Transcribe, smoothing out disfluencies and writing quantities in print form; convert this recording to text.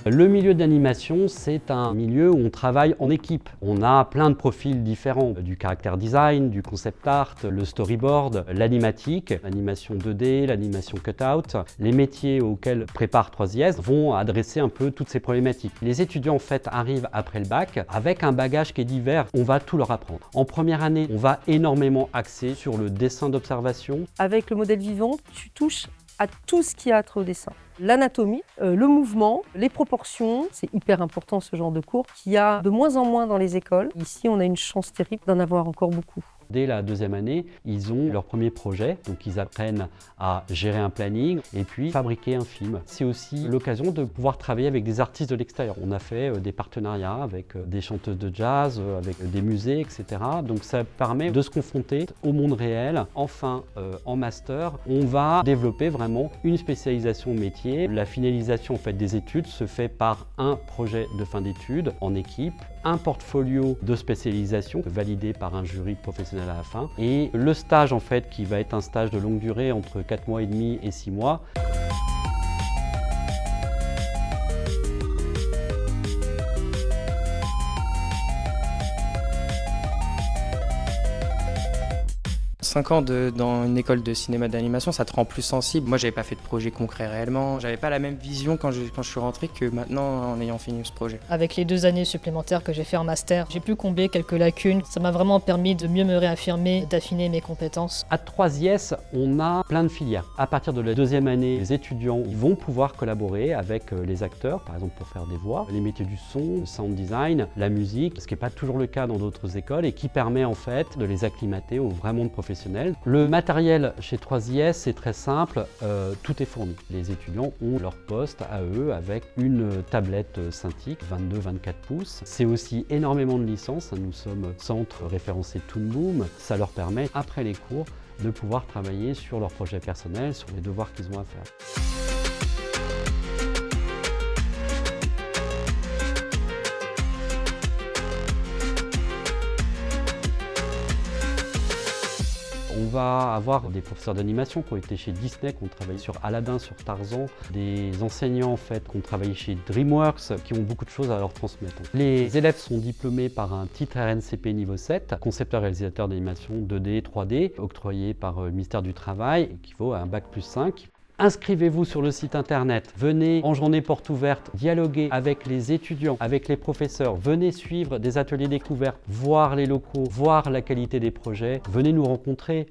Le milieu d'animation, c'est un milieu où on travaille en équipe. On a plein de profils différents, du character design, du concept art, le storyboard, l'animatique, l'animation 2D, l'animation cutout. Les métiers auxquels prépare 3IS vont adresser un peu toutes ces problématiques. Les étudiants en fait arrivent après le bac avec un bagage qui est divers. On va tout leur apprendre. En première année, on va énormément axer sur le dessin d'observation. Avec le modèle vivant, tu touches à tout ce qui a trait au dessin. L'anatomie, le mouvement, les proportions, c'est hyper important ce genre de cours qu'il y a de moins en moins dans les écoles. Ici, on a une chance terrible d'en avoir encore beaucoup. Dès la deuxième année, ils ont leur premier projet, donc ils apprennent à gérer un planning et puis fabriquer un film. C'est aussi l'occasion de pouvoir travailler avec des artistes de l'extérieur. On a fait des partenariats avec des chanteuses de jazz, avec des musées, etc. Donc ça permet de se confronter au monde réel. Enfin, en master, on va développer vraiment une spécialisation métier. La finalisation en fait, des études se fait par un projet de fin d'études en équipe, un portfolio de spécialisation validé par un jury professionnel à la fin et le stage en fait qui va être un stage de longue durée entre 4 mois et demi et 6 mois. Cinq ans dans une école de cinéma d'animation, ça te rend plus sensible. Moi, j'avais pas fait de projet concret réellement. J'avais pas la même vision quand je suis rentré que maintenant en ayant fini ce projet. Avec les 2 années supplémentaires que j'ai fait en master, j'ai pu combler quelques lacunes. Ça m'a vraiment permis de mieux me réaffirmer, d'affiner mes compétences. À 3IS, on a plein de filières. À partir de la deuxième année, les étudiants vont pouvoir collaborer avec les acteurs, par exemple pour faire des voix, les métiers du son, le sound design, la musique, ce qui n'est pas toujours le cas dans d'autres écoles et qui permet en fait de les acclimater au vrai monde professionnel. Le matériel chez 3IS, c'est très simple, tout est fourni. Les étudiants ont leur poste à eux avec une tablette Cintiq 22-24 pouces. C'est aussi énormément de licences, nous sommes centre référencé Toon Boom. Ça leur permet, après les cours, de pouvoir travailler sur leurs projets personnels, sur les devoirs qu'ils ont à faire. On va avoir des professeurs d'animation qui ont été chez Disney, qui ont travaillé sur Aladdin, sur Tarzan, des enseignants en fait qui ont travaillé chez DreamWorks, qui ont beaucoup de choses à leur transmettre. Les élèves sont diplômés par un titre RNCP niveau 7, concepteur-réalisateur d'animation 2D, 3D, octroyé par le ministère du Travail, équivaut à un bac plus 5. Inscrivez-vous sur le site internet, venez en journée porte ouverte, dialoguer avec les étudiants, avec les professeurs, venez suivre des ateliers découvertes, voir les locaux, voir la qualité des projets, venez nous rencontrer.